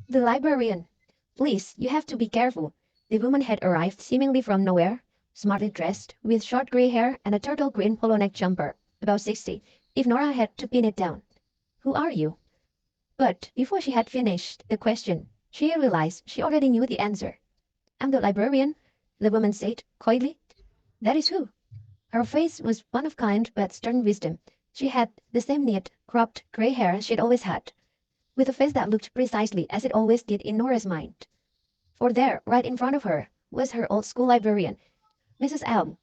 The librarian. Please, you have to be careful. The woman had arrived seemingly from nowhere, smartly dressed, with short gray hair and a turtle green polo neck jumper, about 60, if Nora had to pin it down. Who are you? But before she had finished the question, she realized she already knew the answer. I'm the librarian, the woman said, coyly. That is who. Her face was one of kind but stern wisdom. She had the same neat, cropped gray hair she'd always had, with a face that looked precisely as it always did in Nora's mind. For there, right in front of her, was her old school librarian, Mrs. Elm.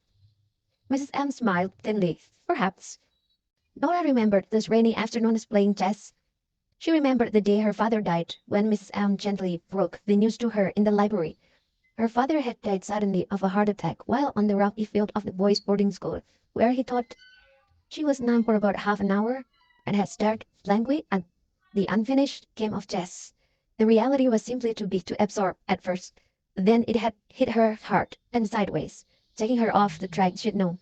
Mrs. Elm smiled thinly. Perhaps. Nora remembered those rainy afternoons playing chess. She remembered the day her father died, when Mrs. Elm gently broke the news to her in the library. Her father had died suddenly of a heart attack while on the rocky field of the boys' boarding school, where he taught. She was numb for about half an hour and had stared blankly at the unfinished game of chess. The reality was simply too big to absorb at first. Then it had hit her hard and sideways, taking her off the track she'd known.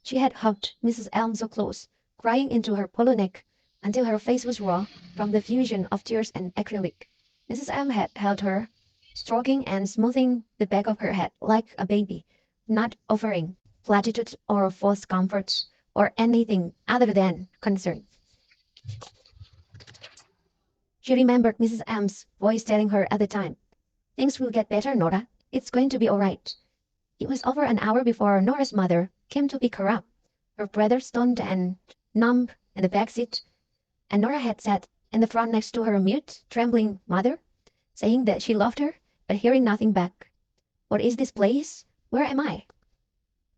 She had hugged Mrs. Elm so close, crying into her polo neck, until her face was raw from the fusion of tears and acrylic. Mrs. Elm had held her, stroking and smoothing the back of her head like a baby, not offering platitudes or false comforts or anything other than concern. She remembered Mrs. M's voice telling her at the time, "Things will get better, Nora. It's going to be all right." It was over an hour before Nora's mother came to pick her up, her brother stoned and numb in the back seat, and Nora had sat in the front next to her mute, trembling mother, saying that she loved her, but hearing nothing back. What is this place? Where am I?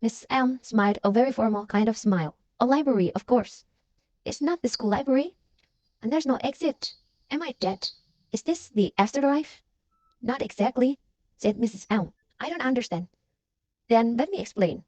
Mrs. Elm smiled a very formal kind of smile. A library, of course. It's not the school library. And there's no exit. Am I dead? Is this the afterlife? Not exactly, said Mrs. Elm. I don't understand. Then let me explain.